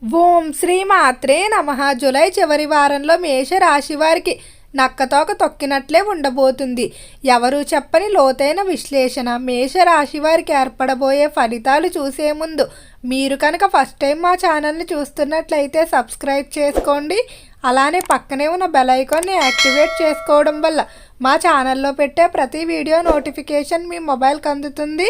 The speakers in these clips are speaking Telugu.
ఓం శ్రీ మాత్రే నమః. జూలై చివరి వారంలో మేషరాశి వారికి నక్కతోక తొక్కినట్లే ఉండబోతుంది. ఎవరూ చెప్పని లోతైన విశ్లేషణ. మేషరాశి వారికి ఏర్పడబోయే ఫలితాలు చూసే ముందు మీరు కనుక ఫస్ట్ టైం మా ఛానల్ని చూస్తున్నట్లయితే సబ్స్క్రైబ్ చేసుకోండి. అలానే పక్కనే ఉన్న బెల్ ఐకాన్ని యాక్టివేట్ చేసుకోవడం వల్ల మా ఛానల్లో పెట్టే ప్రతి వీడియో నోటిఫికేషన్ మీ మొబైల్కి అందుతుంది.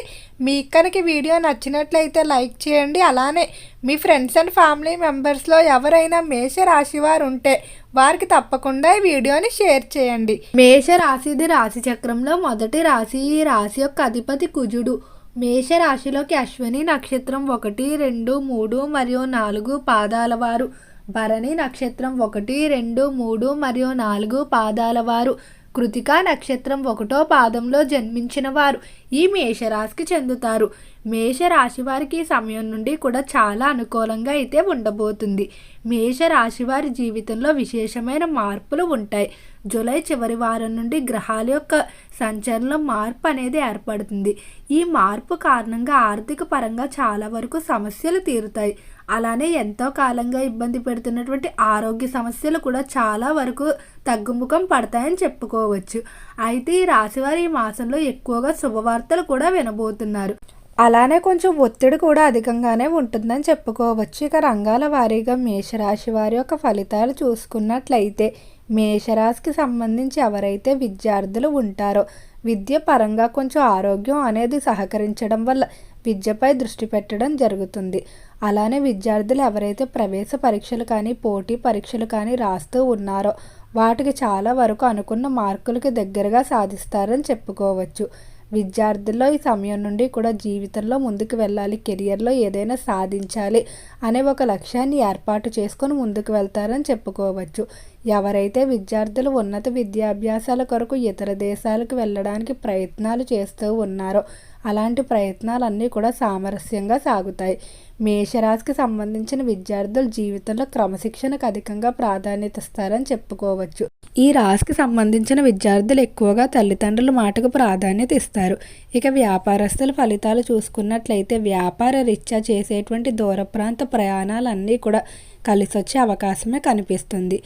మీకు కనుక వీడియో నచ్చినట్లయితే లైక్ చేయండి. అలానే మీ ఫ్రెండ్స్ అండ్ ఫ్యామిలీ మెంబర్స్లో ఎవరైనా మేషరాశి వారు ఉంటే వారికి తప్పకుండా ఈ వీడియోని షేర్ చేయండి. మేషరాశిది రాశి చక్రంలో మొదటి రాశి. ఈ రాశి యొక్క అధిపతి కుజుడు. మేషరాశిలోకి అశ్విని నక్షత్రం 1, 2, 3 మరియు 4 పాదాల వారు, భరణి నక్షత్రం 1, 2, 3 మరియు 4 పాదాల వారు, కృతికా నక్షత్రం 1వ పాదంలో జన్మించిన వారు ఈ మేషరాశికి చెందుతారు. మేషరాశి వారికి ఈ సమయం నుండి కూడా చాలా అనుకూలంగా అయితే ఉండబోతుంది. మేషరాశి వారి జీవితంలో విశేషమైన మార్పులు ఉంటాయి. జూలై చివరి వారం నుండి గ్రహాల యొక్క సంచలనంలో మార్పు అనేది ఏర్పడుతుంది. ఈ మార్పు కారణంగా ఆర్థిక పరంగా చాలా వరకు సమస్యలు తీరుతాయి. అలానే ఎంతో కాలంగా ఇబ్బంది పెడుతున్నటువంటి ఆరోగ్య సమస్యలు కూడా చాలా వరకు తగ్గుముఖం పడతాయని చెప్పుకోవచ్చు. అయితే ఈ రాశివారి ఈ మాసంలో ఎక్కువగా శుభవార్తలు కూడా వినబోతున్నారు. అలానే కొంచెం ఒత్తిడి కూడా అధికంగానే ఉంటుందని చెప్పుకోవచ్చు. ఇక రంగాల వారీగా మేషరాశి వారి యొక్క ఫలితాలు చూసుకున్నట్లయితే మేషరాశికి సంబంధించి ఎవరైతే విద్యార్థులు ఉంటారో విద్య పరంగా కొంచెం ఆరోగ్యం అనేది సహకరించడం వల్ల విద్యపై దృష్టి పెట్టడం జరుగుతుంది. అలానే విద్యార్థులు ఎవరైతే ప్రవేశ పరీక్షలు కానీ పోటీ పరీక్షలు కానీ రాస్తూ ఉన్నారో వాటికి చాలా వరకు అనుకున్న మార్కులకి దగ్గరగా సాధిస్తారని చెప్పుకోవచ్చు. విద్యార్థుల్లో ఈ సమయం నుండి కూడా జీవితంలో ముందుకు వెళ్ళాలి, కెరియర్లో ఏదైనా సాధించాలి అనే ఒక లక్ష్యాన్ని ఏర్పాటు చేసుకొని ముందుకు వెళ్తారని చెప్పుకోవచ్చు. ఎవరైతే విద్యార్థులు ఉన్నత విద్యాభ్యాసాల కొరకు ఇతర దేశాలకు వెళ్ళడానికి ప్రయత్నాలు చేస్తూ ఉన్నారో అలాంటి ప్రయత్నాలన్నీ కూడా సామరస్యంగా సాగుతాయి. మేషరాశికి సంబంధించిన విద్యార్థులు జీవితంలో క్రమశిక్షణకు అధికంగా ప్రాధాన్యత ఇస్తారని చెప్పుకోవచ్చు. ఈ రాశికి సంబంధించిన విద్యార్థులు ఎక్కువగా తల్లిదండ్రుల మాటకు ప్రాధాన్యత ఇస్తారు. ఇక వ్యాపారస్తుల ఫలితాలు చూసుకున్నట్లయితే వ్యాపార రీత్యా చేసేటువంటి దూర ప్రాంత ప్రయాణాలన్నీ కూడా కలిసి వచ్చే అవకాశమే కనిపిస్తుంది.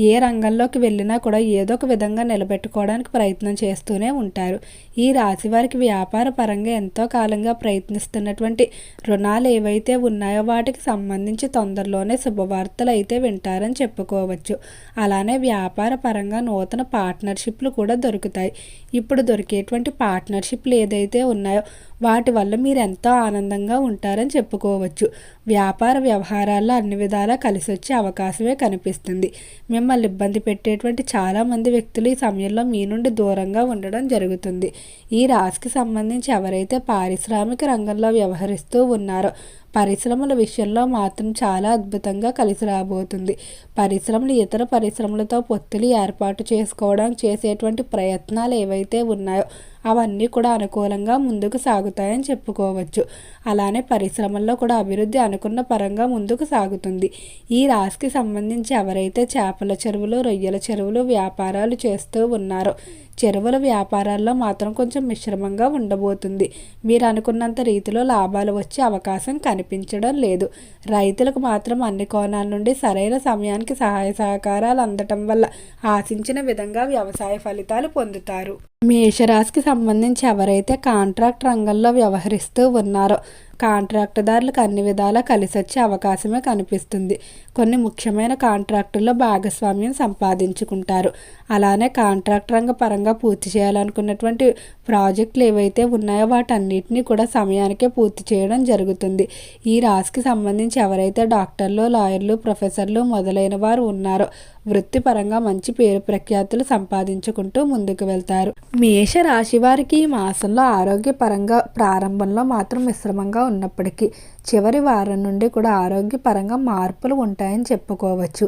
ఏ రంగంలోకి వెళ్ళినా కూడా ఏదో ఒక విధంగా నిలబెట్టుకోవడానికి ప్రయత్నం చేస్తూనే ఉంటారు. ఈ రాశి వారికి వ్యాపార పరంగా ఎంతో కాలంగా ప్రయత్నిస్తున్నటువంటి రుణాలు ఏవైతే ఉన్నాయో వాటికి సంబంధించి తొందరలోనే శుభవార్తలు అయితే వింటారని చెప్పుకోవచ్చు. అలానే వ్యాపార పరంగా నూతన పార్ట్నర్షిప్లు కూడా దొరుకుతాయి. ఇప్పుడు దొరికేటువంటి పార్ట్నర్షిప్లు ఏదైతే ఉన్నాయో వాటి వల్ల మీరు ఎంతో ఆనందంగా ఉంటారని చెప్పుకోవచ్చు. వ్యాపార వ్యవహారాల్లో అన్ని విధాలా కలిసి వచ్చే అవకాశమే కనిపిస్తుంది. మిమ్మల్ని ఇబ్బంది పెట్టేటువంటి చాలామంది వ్యక్తులు ఈ సమయంలో మీ నుండి దూరంగా ఉండడం జరుగుతుంది. ఈ రాశికి సంబంధించి ఎవరైతే పారిశ్రామిక రంగంలో వ్యవహరిస్తూ ఉన్నారో పరిశ్రమల విషయంలో మాత్రం చాలా అద్భుతంగా కలిసి రాబోతుంది. పరిశ్రమలు ఇతర పరిశ్రమలతో పొత్తులు ఏర్పాటు చేసుకోవడానికి చేసేటువంటి ప్రయత్నాలు ఏవైతే ఉన్నాయో అవన్నీ కూడా అనుకూలంగా ముందుకు సాగుతాయని చెప్పుకోవచ్చు. అలానే పరిశ్రమల్లో కూడా అభివృద్ధి అనుకున్న పరంగా ముందుకు సాగుతుంది. ఈ రాశికి సంబంధించి ఎవరైతే చేపల చెరువులు, రొయ్యల చెరువులు వ్యాపారాలు చేస్తూ ఉన్నారో చెరువుల వ్యాపారాల్లో మాత్రం కొంచెం మిశ్రమంగా ఉండబోతుంది. మీరు అనుకున్నంత రీతిలో లాభాలు వచ్చే అవకాశం కనిపించడం లేదు. రైతులకు మాత్రం అన్ని కోణాల నుండి సరైన సమయానికి సహాయ సహకారాలు అందటం వల్ల ఆశించిన విధంగా వ్యవసాయ ఫలితాలు పొందుతారు. మేషరాశికి సంబంధించి ఎవరైతే కాంట్రాక్ట్ రంగంలో వ్యవహరిస్తూ ఉన్నారో కాంట్రాక్టుదారులకు అన్ని విధాలా కలిసి వచ్చే అవకాశమే కనిపిస్తుంది. కొన్ని ముఖ్యమైన కాంట్రాక్టుల్లో భాగస్వామ్యం సంపాదించుకుంటారు. అలానే కాంట్రాక్ట్ రంగ పరంగా పూర్తి చేయాలనుకున్నటువంటి ప్రాజెక్టులు ఏవైతే ఉన్నాయో వాటన్నిటినీ కూడా సమయానికే పూర్తి చేయడం జరుగుతుంది. ఈ రాశికి సంబంధించి ఎవరైతే డాక్టర్లు, లాయర్లు, ప్రొఫెసర్లు మొదలైన వారు ఉన్నారో వృత్తిపరంగా మంచి పేరు ప్రఖ్యాతులు సంపాదించుకుంటూ ముందుకు వెళ్తారు. మేషరాశి వారికి ఈ మాసంలో ఆరోగ్యపరంగా ప్రారంభంలో మాత్రం మిశ్రమంగా ఉన్నప్పటికీ చివరి వారం నుండి కూడా ఆరోగ్యపరంగా మార్పులు ఉంటాయని చెప్పుకోవచ్చు.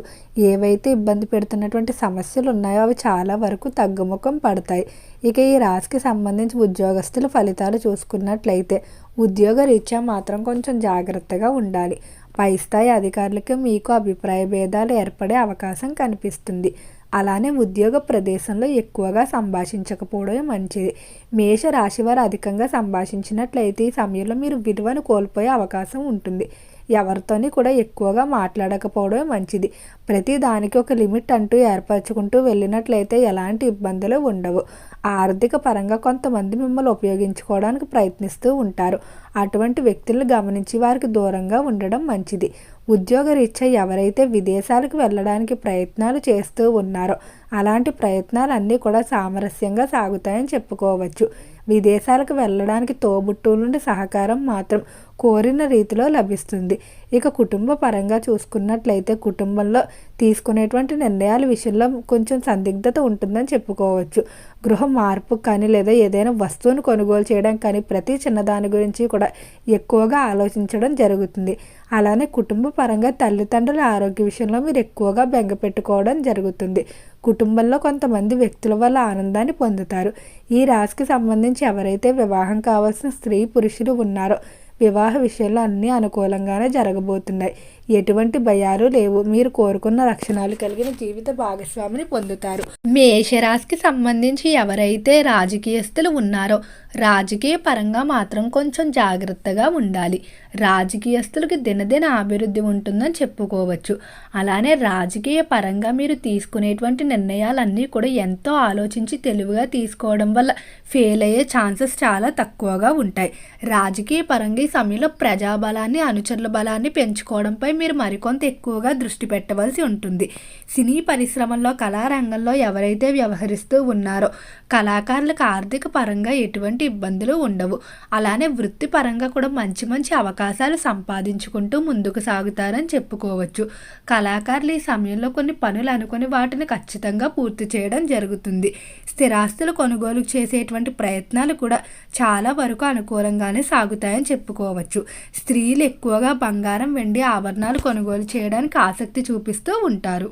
ఏవైతే ఇబ్బంది పెడుతున్నటువంటి సమస్యలు ఉన్నాయో అవి చాలా వరకు తగ్గుముఖం పడతాయి. ఇక ఈ రాశికి సంబంధించి ఉద్యోగస్తుల ఫలితాలు చూసుకున్నట్లయితే ఉద్యోగ రీత్యా మాత్రం కొంచెం జాగ్రత్తగా ఉండాలి. పై స్థాయి అధికారులకు మీకు అభిప్రాయ భేదాలు ఏర్పడే అవకాశం కనిపిస్తుంది. అలానే ఉద్యోగ ప్రదేశంలో ఎక్కువగా సంభాషించకపోవడమే మంచిది. మేషరాశి వారు అధికంగా సంభాషించినట్లయితే ఈ సమయంలో మీరు విలువను కోల్పోయే అవకాశం ఉంటుంది. ఎవరితోని కూడా ఎక్కువగా మాట్లాడకపోవడమే మంచిది. ప్రతి దానికి ఒక లిమిట్ అంటూ ఏర్పరచుకుంటూ వెళ్ళినట్లయితే ఎలాంటి ఇబ్బందులు ఉండవు. ఆర్థిక పరంగా కొంతమంది మిమ్మల్ని ఉపయోగించుకోవడానికి ప్రయత్నిస్తూ ఉంటారు. అటువంటి వ్యక్తులను గమనించి వారికి దూరంగా ఉండడం మంచిది. ఉద్యోగరీత్యా ఎవరైతే విదేశాలకు వెళ్ళడానికి ప్రయత్నాలు చేస్తూ ఉన్నారో అలాంటి ప్రయత్నాలన్నీ కూడా సామరస్యంగా సాగుతాయని చెప్పుకోవచ్చు. విదేశాలకు వెళ్ళడానికి తోబుట్టువుల నుండి సహకారం మాత్రం కోరిన రీతిలో లభిస్తుంది. ఇక కుటుంబ పరంగా చూసుకున్నట్లయితే కుటుంబంలో తీసుకునేటువంటి నిర్ణయాల విషయంలో కొంచెం సందిగ్ధత ఉంటుందని చెప్పుకోవచ్చు. గృహ మార్పు కానీ లేదా ఏదైనా వస్తువును కొనుగోలు చేయడం కానీ ప్రతి చిన్నదాని గురించి కూడా ఎక్కువగా ఆలోచించడం జరుగుతుంది. అలానే కుటుంబ పరంగా తల్లిదండ్రుల ఆరోగ్య విషయంలో మీరు ఎక్కువగా బెంగ పెట్టుకోవడం జరుగుతుంది. కుటుంబంలో కొంతమంది వ్యక్తుల వల్ల ఆనందాన్ని పొందుతారు. ఈ రాశికి సంబంధించి ఎవరైతే వివాహం కావాల్సిన స్త్రీ పురుషులు ఉన్నారో వివాహ విషయంలో అన్నీ అనుకూలంగానే జరగబోతున్నాయి. ఎటువంటి భయాలు లేవు. మీరు కోరుకున్న లక్షణాలు కలిగిన జీవిత భాగస్వామిని పొందుతారు. మేషరాశికి సంబంధించి ఎవరైతే రాజకీయస్తులు ఉన్నారో రాజకీయ పరంగా మాత్రం కొంచెం జాగ్రత్తగా ఉండాలి. రాజకీయస్తులకి దినదిన అభివృద్ధి ఉంటుందని చెప్పుకోవచ్చు. అలానే రాజకీయ పరంగా మీరు తీసుకునేటువంటి నిర్ణయాలన్నీ కూడా ఎంతో ఆలోచించి తెలివిగా తీసుకోవడం వల్ల ఫెయిల్ అయ్యే ఛాన్సెస్ చాలా తక్కువగా ఉంటాయి. రాజకీయ పరంగా ఈ సమయంలో ప్రజాబలాన్ని అనుచరుల బలాన్ని పెంచుకోవడంపై మీరు మరికొంత ఎక్కువగా దృష్టి పెట్టవలసి ఉంటుంది. సినీ పరిశ్రమల్లో కళారంగంలో ఎవరైతే వ్యవహరిస్తూ ఉన్నారో కళాకారులకు ఆర్థిక పరంగా ఎటువంటి ఇబ్బందులు ఉండవు. అలానే వృత్తిపరంగా కూడా మంచి మంచి అవకాశాలు సంపాదించుకుంటూ ముందుకు సాగుతారని చెప్పుకోవచ్చు. కళాకారులు ఈ సమయంలో కొన్ని పనులు అనుకుని వాటిని ఖచ్చితంగా పూర్తి చేయడం జరుగుతుంది. స్థిరాస్తులు కొనుగోలు చేసేటువంటి ప్రయత్నాలు కూడా చాలా వరకు అనుకూలంగానే సాగుతాయని చెప్పుకోవచ్చు. స్త్రీలు ఎక్కువగా బంగారం వెండి ఆభరణాలు కొనుగోలు చేయడానికి ఆసక్తి చూపిస్తూ ఉంటారు.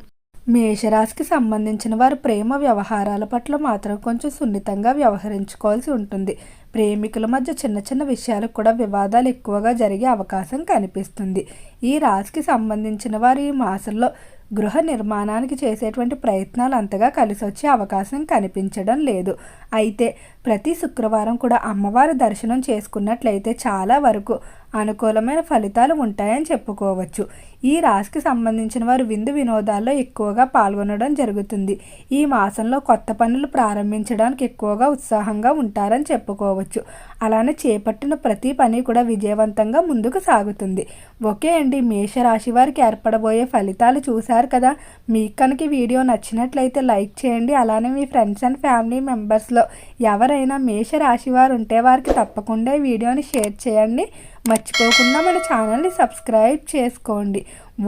మేషరాశికి సంబంధించిన వారు ప్రేమ వ్యవహారాల పట్ల మాత్రం కొంచెం సున్నితంగా వ్యవహరించుకోవాల్సి ఉంటుంది. ప్రేమికుల మధ్య చిన్న చిన్న విషయాలకు కూడా వివాదాలు ఎక్కువగా జరిగే అవకాశం కనిపిస్తుంది. ఈ రాశికి సంబంధించిన వారు ఈ మాసంలో గృహ నిర్మాణానికి చేసేటువంటి ప్రయత్నాలు అంతగా కలిసి వచ్చే అవకాశం కనిపించడం లేదు. అయితే ప్రతి శుక్రవారం కూడా అమ్మవారి దర్శనం చేసుకున్నట్లయితే చాలా వరకు అనుకూలమైన ఫలితాలు ఉంటాయని చెప్పుకోవచ్చు. ఈ రాశికి సంబంధించిన వారు విందు వినోదాల్లో ఎక్కువగా పాల్గొనడం జరుగుతుంది. ఈ మాసంలో కొత్త పనులు ప్రారంభించడానికి ఎక్కువగా ఉత్సాహంగా ఉంటారని చెప్పుకోవచ్చు. అలానే చేపట్టిన ప్రతి పని కూడా విజయవంతంగా ముందుకు సాగుతుంది. ఓకే అండి, మేషరాశి వారికి ఏర్పడబోయే ఫలితాలు చూశారు కదా. మీకు కనుక వీడియో నచ్చినట్లయితే లైక్ చేయండి. అలానే మీ ఫ్రెండ్స్ అండ్ ఫ్యామిలీ మెంబర్స్లో ఎవరైనా మేషరాశి వారు ఉంటే వారికి తప్పకుండా ఈ వీడియోని షేర్ చేయండి. మర్చిపోకుండా మన ఛానల్ని సబ్స్క్రైబ్ చేసుకోండి.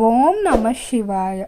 ఓం నమః శివాయ.